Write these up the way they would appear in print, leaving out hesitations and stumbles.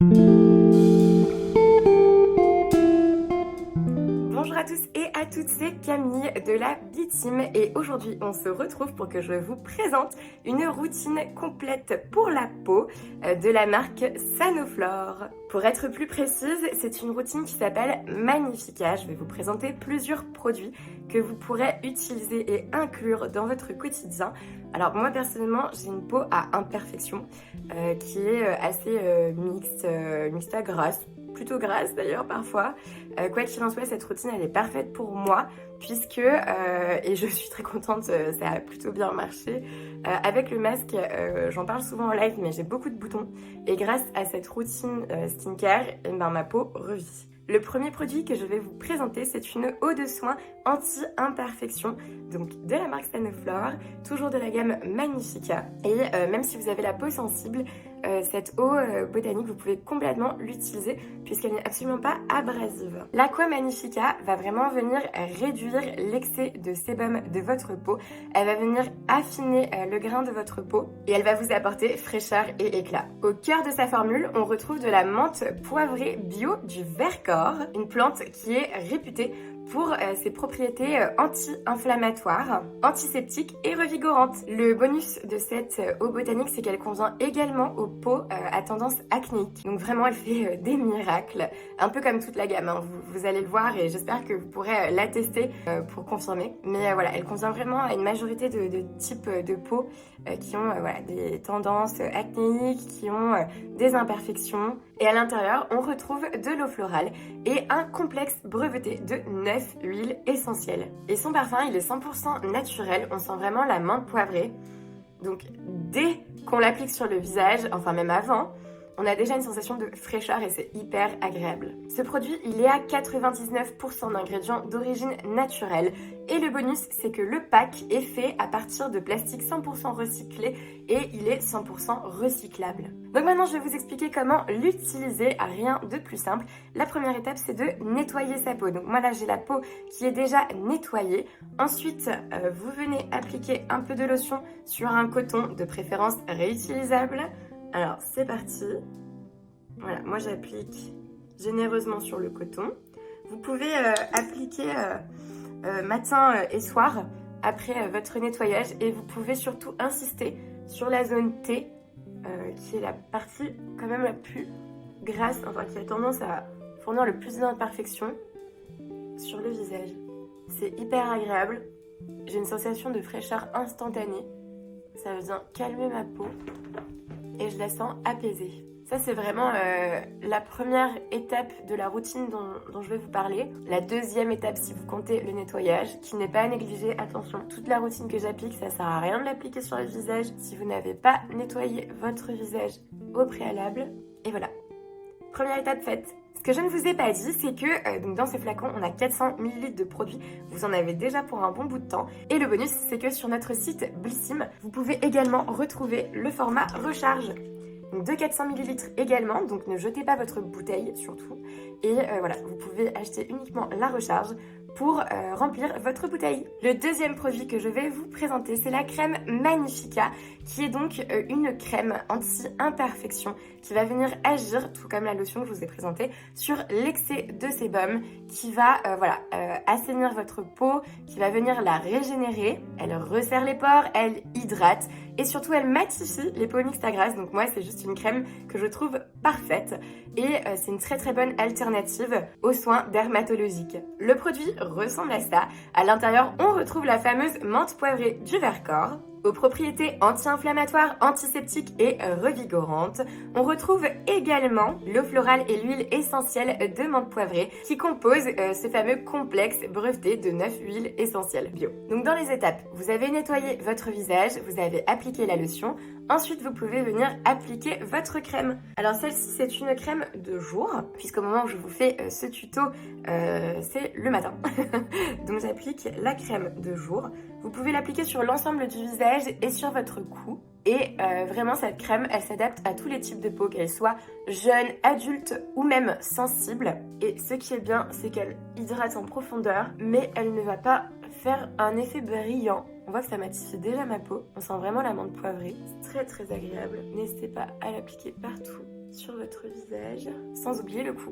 Bonjour à tous et à toutes, c'est Camille de la Bee Team et aujourd'hui on se retrouve pour que je vous présente une routine complète pour la peau de la marque Sanoflore. Pour être plus précise, c'est une routine qui s'appelle Magnifica. Je vais vous présenter plusieurs produits que vous pourrez utiliser et inclure dans votre quotidien. Alors moi personnellement, j'ai une peau à imperfection qui est assez mixte à grasse. Plutôt grasse d'ailleurs parfois. Quoi qu'il en soit, cette routine elle est parfaite pour moi puisque, et je suis très contente, ça a plutôt bien marché. Avec le masque, j'en parle souvent en live mais j'ai beaucoup de boutons et grâce à cette routine skincare, ma peau revit. Le premier produit que je vais vous présenter, c'est une eau de soin anti-imperfection, donc de la marque Sanoflore, toujours de la gamme Magnifica. Et même si vous avez la peau sensible, cette eau botanique, vous pouvez complètement l'utiliser puisqu'elle n'est absolument pas abrasive. L'Aqua Magnifica va vraiment venir réduire l'excès de sébum de votre peau. Elle va venir affiner le grain de votre peau et elle va vous apporter fraîcheur et éclat. Au cœur de sa formule, on retrouve de la menthe poivrée bio du Vercors, une plante qui est réputée pour ses propriétés anti-inflammatoires, antiseptiques et revigorantes. Le bonus de cette eau botanique, c'est qu'elle convient également aux peaux à tendance acnéique. Donc vraiment, elle fait des miracles, un peu comme toute la gamme, hein. Vous allez le voir et j'espère que vous pourrez la tester pour confirmer. Mais voilà, elle convient vraiment à une majorité de types de peaux qui ont des tendances acnéiques, qui ont des imperfections. Et à l'intérieur, on retrouve de l'eau florale et un complexe breveté de 9 huiles essentielles. Et son parfum, il est 100% naturel, on sent vraiment la menthe poivrée. Donc dès qu'on l'applique sur le visage, enfin même avant, on a déjà une sensation de fraîcheur et c'est hyper agréable. Ce produit, il est à 99% d'ingrédients d'origine naturelle. Et le bonus, c'est que le pack est fait à partir de plastique 100% recyclé et il est 100% recyclable. Donc maintenant, je vais vous expliquer comment l'utiliser. Rien de plus simple. La première étape, c'est de nettoyer sa peau. Donc moi là, j'ai la peau qui est déjà nettoyée. Ensuite, vous venez appliquer un peu de lotion sur un coton, de préférence réutilisable. Alors, c'est parti. Voilà, moi j'applique généreusement sur le coton. Vous pouvez appliquer matin et soir après votre nettoyage et vous pouvez surtout insister sur la zone T qui est la partie quand même la plus grasse, enfin qui a tendance à fournir le plus d'imperfections sur le visage. C'est hyper agréable. J'ai une sensation de fraîcheur instantanée. Ça vient calmer ma peau. Et je la sens apaisée. Ça, c'est vraiment la première étape de la routine dont je vais vous parler. La deuxième étape, si vous comptez le nettoyage, qui n'est pas à négliger, attention, toute la routine que j'applique, ça sert à rien de l'appliquer sur le visage si vous n'avez pas nettoyé votre visage au préalable. Et voilà, première étape faite. Ce que je ne vous ai pas dit, c'est que donc dans ces flacons, on a 400 ml de produits. Vous en avez déjà pour un bon bout de temps. Et le bonus, c'est que sur notre site Blissim, vous pouvez également retrouver le format recharge. Donc de 400 ml également, donc ne jetez pas votre bouteille surtout. Et voilà, vous pouvez acheter uniquement la recharge pour remplir votre bouteille. Le deuxième produit que je vais vous présenter, c'est la crème Magnifica, qui est donc une crème anti-imperfection qui va venir agir, tout comme la lotion que je vous ai présentée, sur l'excès de sébum, qui va assainir votre peau, qui va venir la régénérer. Elle resserre les pores, elle hydrate et surtout elle matifie les peaux mixtes à grasse. Donc moi, c'est juste une crème que je trouve parfaite et c'est une très très bonne alternative aux soins dermatologiques. Le produit ressemble à ça. À l'intérieur, on retrouve la fameuse menthe poivrée du Vercors. Aux propriétés anti-inflammatoires, antiseptiques et revigorantes, on retrouve également l'eau florale et l'huile essentielle de menthe poivrée qui composent ce fameux complexe breveté de 9 huiles essentielles bio. Donc dans les étapes, vous avez nettoyé votre visage, vous avez appliqué la lotion, ensuite vous pouvez venir appliquer votre crème. Alors celle-ci c'est une crème de jour, puisqu'au moment où je vous fais ce tuto, c'est le matin. Donc j'applique la crème de jour. Vous pouvez l'appliquer sur l'ensemble du visage et sur votre cou. Et vraiment, cette crème, elle s'adapte à tous les types de peau, qu'elle soit jeune, adulte ou même sensible. Et ce qui est bien, c'est qu'elle hydrate en profondeur, mais elle ne va pas faire un effet brillant. On voit que ça matifie déjà ma peau. On sent vraiment la menthe poivrée. C'est très très agréable. N'hésitez pas à l'appliquer partout sur votre visage, sans oublier le cou.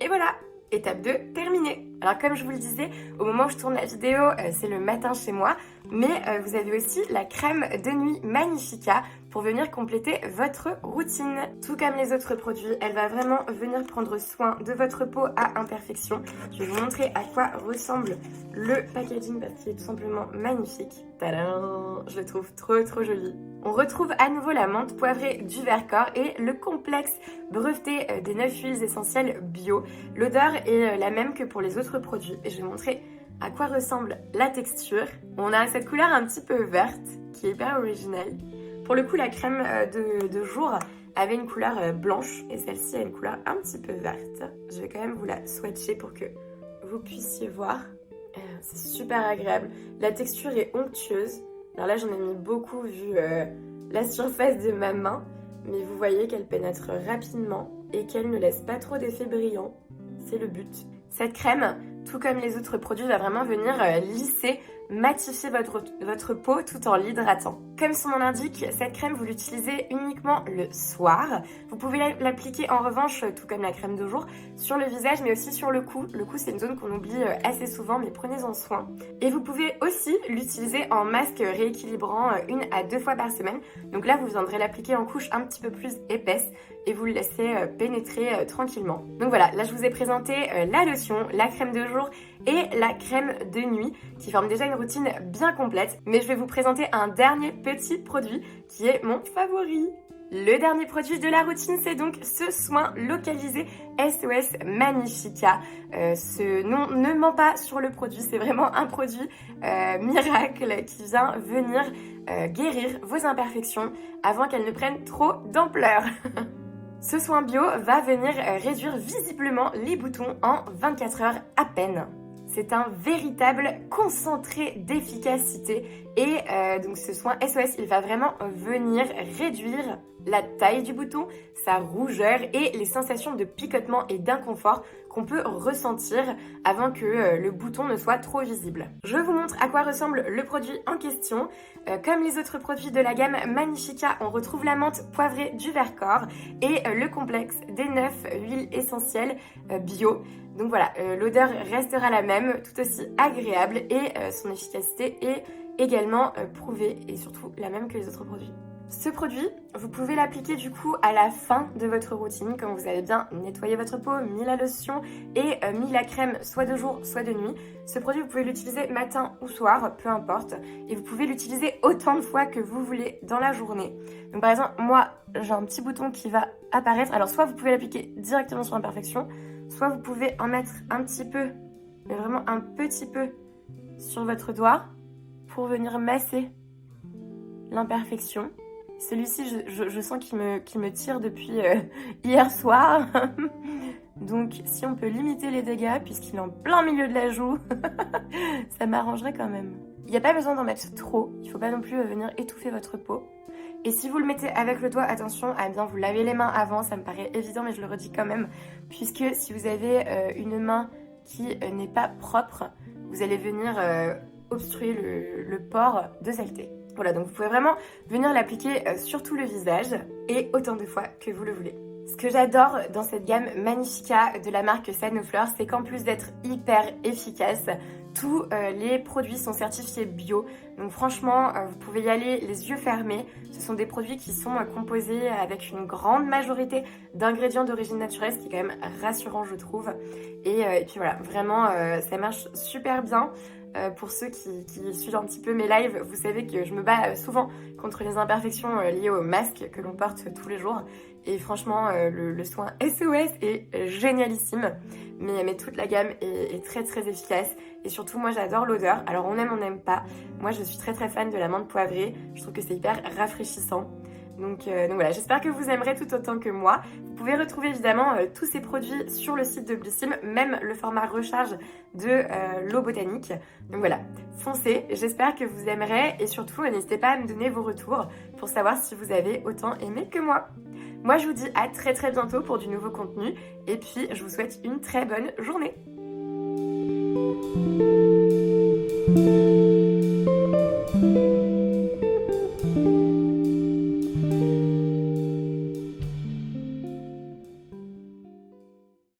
Et voilà, étape 2 terminée. Alors comme je vous le disais, au moment où je tourne la vidéo, c'est le matin chez moi, mais vous avez aussi la crème de nuit Magnifica pour venir compléter votre routine. Tout comme les autres produits, elle va vraiment venir prendre soin de votre peau à imperfection. Je vais vous montrer à quoi ressemble le packaging parce qu'il est tout simplement magnifique. Tadam! Je le trouve trop joli. On retrouve à nouveau la menthe poivrée du Vercors et le complexe breveté des 9 huiles essentielles bio. L'odeur est la même que pour les autres produits et je vais montrer à quoi ressemble la texture. On a cette couleur un petit peu verte qui est hyper originale. Pour le coup, la crème de jour avait une couleur blanche et celle-ci a une couleur un petit peu verte. Je vais quand même vous la swatcher pour que vous puissiez voir. C'est super agréable. La texture est onctueuse. Alors là, j'en ai mis beaucoup vu la surface de ma main, mais vous voyez qu'elle pénètre rapidement et qu'elle ne laisse pas trop d'effet brillant. C'est le but. Cette crème, tout comme les autres produits, va vraiment venir lisser, matifier votre peau tout en l'hydratant. Comme son nom l'indique, cette crème, vous l'utilisez uniquement le soir. Vous pouvez l'appliquer en revanche, tout comme la crème de jour, sur le visage mais aussi sur le cou. Le cou, c'est une zone qu'on oublie assez souvent, mais prenez-en soin. Et vous pouvez aussi l'utiliser en masque rééquilibrant 1 à 2 fois par semaine. Donc là, vous viendrez l'appliquer en couche un petit peu plus épaisse et vous le laissez pénétrer tranquillement. Donc voilà, là je vous ai présenté la lotion, la crème de jour et la crème de nuit qui forment déjà une routine bien complète. Mais je vais vous présenter un dernier petit produit qui est mon favori. Le dernier produit de la routine, c'est donc ce soin localisé SOS Magnifica. Ce nom ne ment pas sur le produit, c'est vraiment un produit miracle qui vient venir guérir vos imperfections avant qu'elles ne prennent trop d'ampleur. Ce soin bio va venir réduire visiblement les boutons en 24 heures à peine. C'est un véritable concentré d'efficacité et donc ce soin SOS, il va vraiment venir réduire la taille du bouton, sa rougeur et les sensations de picotement et d'inconfort qu'on peut ressentir avant que le bouton ne soit trop visible. Je vous montre à quoi ressemble le produit en question. Comme les autres produits de la gamme Magnifica, on retrouve la menthe poivrée du Vercors et le complexe des 9 huiles essentielles bio. Donc voilà, l'odeur restera la même, tout aussi agréable et son efficacité est également prouvée et surtout la même que les autres produits. Ce produit, vous pouvez l'appliquer du coup à la fin de votre routine quand vous avez bien nettoyé votre peau, mis la lotion et mis la crème soit de jour soit de nuit. Ce produit, vous pouvez l'utiliser matin ou soir, peu importe, et vous pouvez l'utiliser autant de fois que vous voulez dans la journée. Donc par exemple, moi, j'ai un petit bouton qui va apparaître. Alors soit vous pouvez l'appliquer directement sur l'imperfection, soit vous pouvez en mettre un petit peu, mais vraiment un petit peu sur votre doigt pour venir masser l'imperfection. Celui-ci, je sens qu'il me tire depuis hier soir. Donc, si on peut limiter les dégâts, puisqu'il est en plein milieu de la joue, ça m'arrangerait quand même. Il n'y a pas besoin d'en mettre trop. Il ne faut pas non plus venir étouffer votre peau. Et si vous le mettez avec le doigt, attention à bien vous laver les mains avant. Ça me paraît évident, mais je le redis quand même. Puisque si vous avez une main qui n'est pas propre, vous allez venir obstruer le port de saleté. Voilà, donc vous pouvez vraiment venir l'appliquer sur tout le visage et autant de fois que vous le voulez. Ce que j'adore dans cette gamme Magnifica de la marque Sanoflore, c'est qu'en plus d'être hyper efficace, tous les produits sont certifiés bio. Donc franchement, vous pouvez y aller les yeux fermés. Ce sont des produits qui sont composés avec une grande majorité d'ingrédients d'origine naturelle, ce qui est quand même rassurant, je trouve. Et puis voilà, vraiment, ça marche super bien. Pour ceux qui suivent un petit peu mes lives, vous savez que je me bats souvent contre les imperfections liées au masque que l'on porte tous les jours. Et franchement, le soin SOS est génialissime. Mais toute la gamme est très très efficace. Et surtout, moi j'adore l'odeur. Alors on aime, on n'aime pas. Moi je suis très très fan de la menthe poivrée. Je trouve que c'est hyper rafraîchissant. Donc voilà, j'espère que vous aimerez tout autant que moi. Vous pouvez retrouver évidemment tous ces produits sur le site de Blissim, même le format recharge de l'eau botanique. Donc voilà, foncez, j'espère que vous aimerez et surtout n'hésitez pas à me donner vos retours pour savoir si vous avez autant aimé que moi. Moi je vous dis à très très bientôt pour du nouveau contenu et puis je vous souhaite une très bonne journée.